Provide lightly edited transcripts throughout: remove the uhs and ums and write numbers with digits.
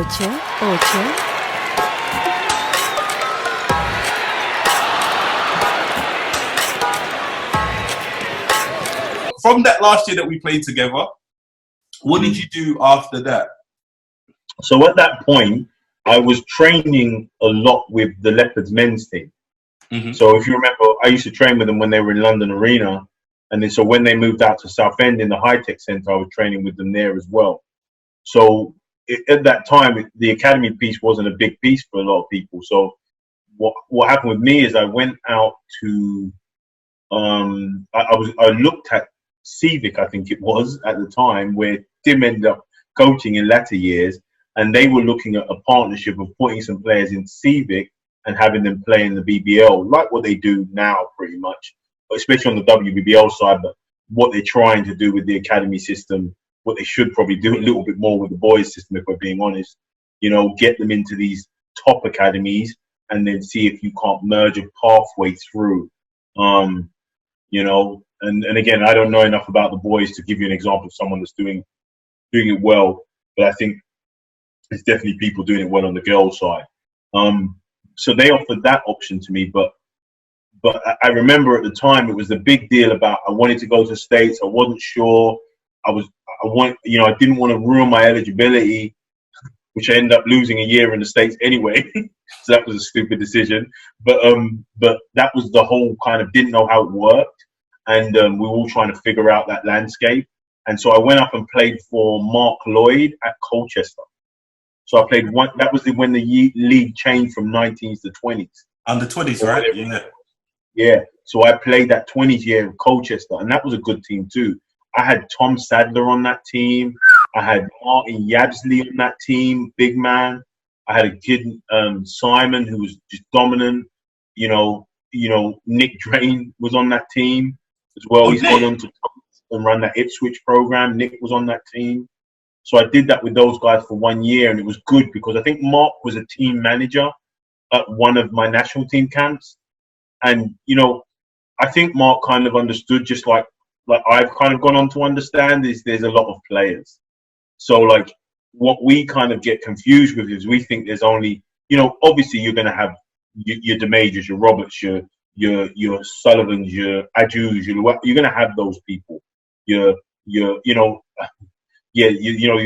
From that last year that we played together, what did you do after that? So at that point, I was training a lot with the Leopards men's team. Mm-hmm. So if you remember, I used to train with them when they were in London Arena. And then so when they moved out to Southend in the high-tech centre, I was training with them there as well. So at that time, the academy piece wasn't a big piece for a lot of people. So what happened with me is I went out to, I looked at Civic, I think it was, at the time, where Tim ended up coaching in latter years. And they were looking at a partnership of putting some players in Civic and having them play in the BBL, like what they do now pretty much, especially on the WBBL side, but what they're trying to do with the academy system, what they should probably do a little bit more with the boys system, if we're being honest, you know, get them into these top academies and then see if you can't merge a pathway through, you know, and again, I don't know enough about the boys to give you an example of someone that's doing it well, but I think there's definitely people doing it well on the girls' side. So they offered that option to me, but I remember at the time it was a big deal about I wanted to go to the States. I wasn't sure. I didn't want to ruin my eligibility, which I ended up losing a year in the States anyway. So that was a stupid decision. But that was the whole kind of didn't know how it worked, and we were all trying to figure out that landscape. And so I went up and played for Mark Lloyd at Colchester. So I played one. That was when the league changed from 19s to 20s. Under 20s, right? Yeah. Yeah. So I played that 20s year of Colchester, and that was a good team too. I had Tom Sadler on that team. I had Martin Yabsley on that team, big man. I had a kid, Simon, who was just dominant. You know, Nick Drain was on that team as well. Okay. He's gone on to and run that Ipswich program. Nick was on that team. So I did that with those guys for 1 year, and it was good because I think Mark was a team manager at one of my national team camps. And, you know, I think Mark kind of understood, just like I've kind of gone on to understand, is there's a lot of players. So, like, what we kind of get confused with is we think there's only, you know, obviously you're going to have your DeMajors, your Roberts, your Sullivans, your Ajus, you're going to have those people.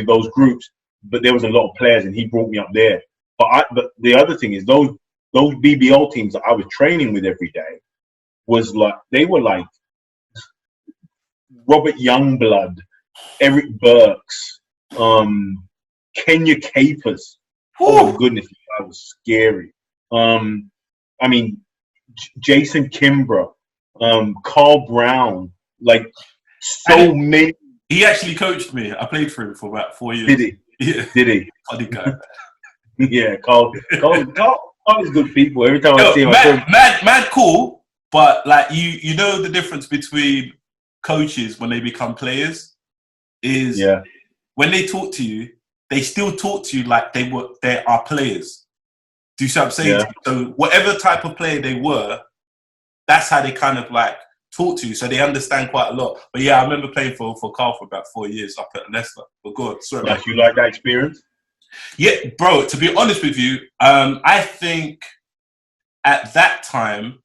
Those groups, but there was a lot of players, and he brought me up there. But the other thing is those BBL teams that I was training with every day they were like Robert Youngblood, Eric Burks, Kenya Capers. Oh my goodness, that was scary. I mean, Jason Kimbrough, Carl Brown, like so many. He actually coached me. I played for him for about 4 years. Did he? Yeah. Did he? Funny guy. Yeah, Carl is good people. Every time I see him, mad cool. But like you know the difference between coaches when they become players is when they talk to you, they still talk to you like they are players. Do you see what I'm saying? Yeah. So whatever type of player they were, that's how they kind of like talk to you, so they understand quite a lot. But yeah, I remember playing for Carl for about 4 years up at Leicester. But God, sorry. Like, you like that experience? Yeah, bro. To be honest with you, I think at that time,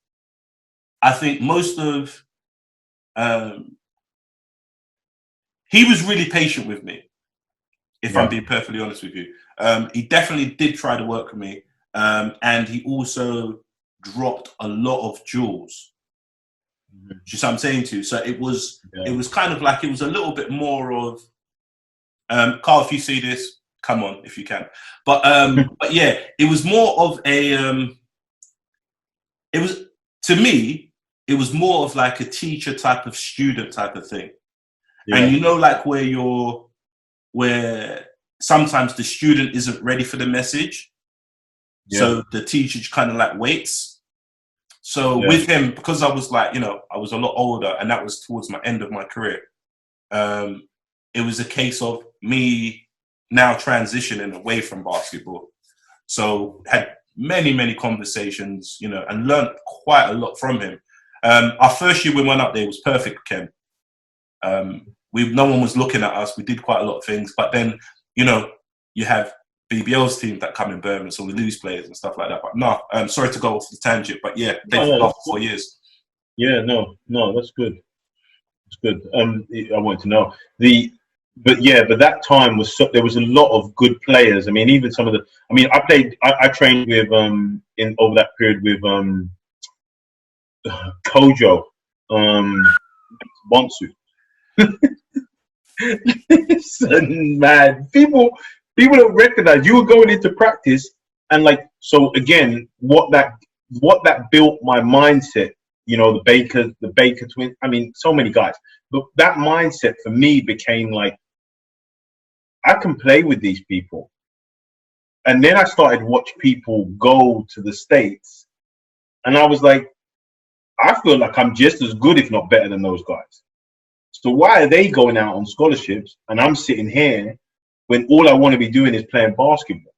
I think most of he was really patient with me. If I'm being perfectly honest with you, he definitely did try to work with me, and he also dropped a lot of jewels. Just what I'm saying to you. So it was kind of like it was a little bit more of Carl, if you see this, come on if you can. But but yeah, it was more of a it was, to me, it was more of like a teacher type of student type of thing. Yeah. And you know, like where sometimes the student isn't ready for the message. Yeah. So the teacher kind of like waits. So with him, because I was like, you know, I was a lot older, and that was towards my end of my career. It was a case of me now transitioning away from basketball. So had many conversations, you know, and learned quite a lot from him. Our first year we went up there was perfect, Ken. No one was looking at us. We did quite a lot of things, but then, you know, you have BBL's team that come in Birmingham, so we lose players and stuff like that. But no, sorry to go off the tangent, but yeah, played for Bath for 4 years. Yeah, no, that's good. It's good. I wanted to know but that time there was a lot of good players. I mean, even some of the. I mean, I trained with over that period with Kojo, Bonsu. Listen, man, people don't recognize you were going into practice, and like, so again, what that built my mindset. You know, the Baker twins. I mean, so many guys. But that mindset for me became like, I can play with these people. And then I started to watch people go to the States. And I was like, I feel like I'm just as good, if not better than those guys. So why are they going out on scholarships and I'm sitting here when all I want to be doing is playing basketball?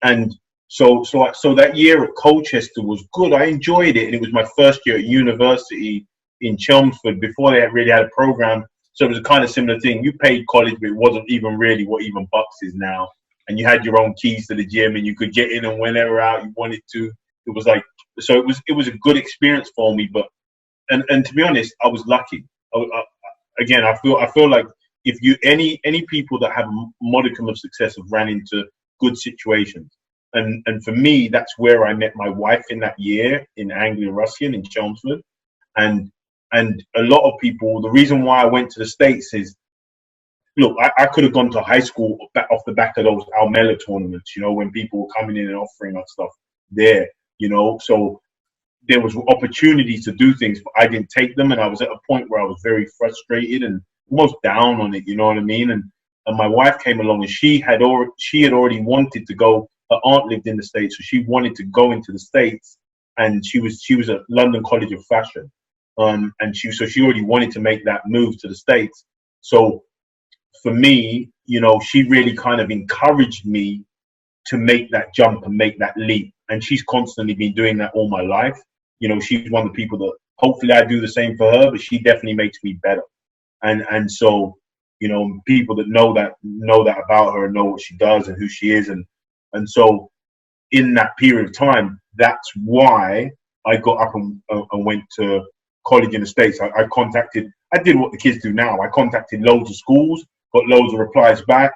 And so that year at Colchester was good. I enjoyed it. And it was my first year at university in Chelmsford before they really had a program. So it was a kind of similar thing. You paid college, but it wasn't even really what even Bucks is now. And you had your own keys to the gym and you could get in and whenever out you wanted to. It was like, so it was a good experience for me. But, and to be honest, I was lucky. Again, I feel like if you, any people that have a modicum of success have ran into good situations. And for me, that's where I met my wife in that year in Anglia-Ruskin in Chelmsford. And a lot of people, the reason why I went to the States is, look, I could have gone to high school off the back of those Almela tournaments, you know, when people were coming in and offering us stuff there, you know. So there was opportunities to do things, but I didn't take them. And I was at a point where I was very frustrated and almost down on it, you know what I mean? And my wife came along and she had already wanted to go. Her aunt lived in the States, so she wanted to go into the States, and she was at London College of Fashion, and she already wanted to make that move to the States. So for me, you know, she really kind of encouraged me to make that jump and make that leap, and she's constantly been doing that all my life. You know, she's one of the people that hopefully I do the same for her, but she definitely makes me better, and so, you know, people that know that about her and know what she does and who she is, and so in that period of time, that's why I got up and went to college in the States. I did what the kids do now. I contacted loads of schools, got loads of replies back.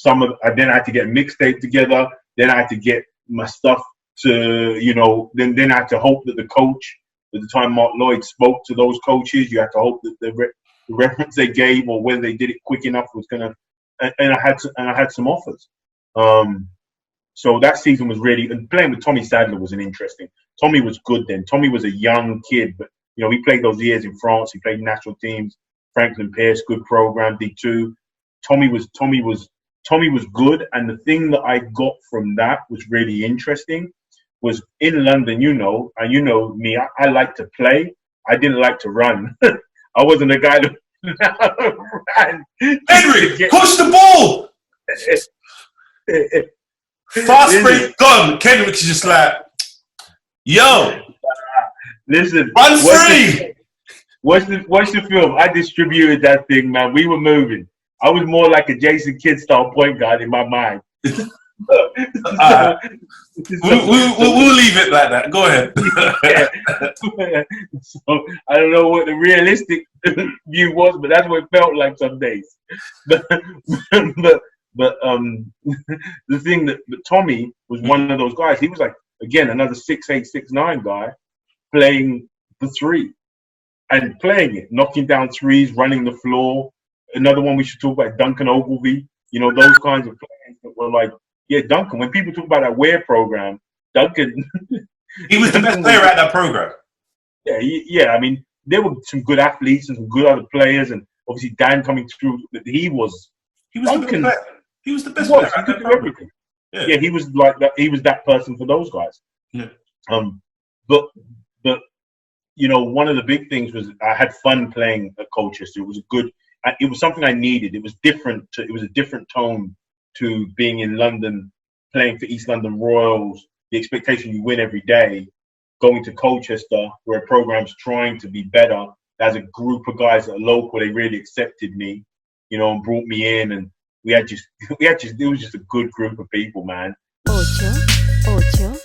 I then had to get a mixtape together. Then I had to get my stuff to, you know, then I had to hope that the coach, at the time Mark Lloyd, spoke to those coaches. You had to hope that the reference they gave or whether they did it quick enough was going to, and I had some offers. So that season was really, and playing with Tommy Sadler was interesting. Tommy was good then. Tommy was a young kid, but, you know, he played those years in France. He played national teams. Franklin Pierce, good program, D2. Tommy was good. And the thing that I got from that was really interesting was in London, you know, and you know me, I like to play. I didn't like to run. I wasn't a guy that ran. Henry, push the ball! Fast break gone. Kenrick is just like, yo, listen, run free. Watch the film. I distributed that thing, man. We were moving. I was more like a Jason Kidd style point guard in my mind. We'll leave it like that. Go ahead. So I don't know what the realistic view was, but that's what it felt like some days. But the thing that Tommy was one of those guys. He was like, again, another 6'8", 6'9" guy playing the three and playing it, knocking down threes, running the floor. Another one we should talk about, Duncan Ogilvie. You know, those kinds of players that were like, yeah, Duncan. When people talk about that WARE program, Duncan. He was the best player at that program. Yeah. I mean, there were some good athletes and some good other players, and obviously Dan coming through. He was Duncan. The best player. He was the best player. He could do everything. Yeah, he was like that. He was that person for those guys. Yeah. But you know, one of the big things was I had fun playing at Colchester. It was it was something I needed. It was different. It was a different tone to being in London, playing for East London Royals. The expectation you win every day. Going to Colchester, where a program's trying to be better. As a group of guys that are local, they really accepted me, you know, and brought me in. And we had just it was just a good group of people, man. Ocho, ocho,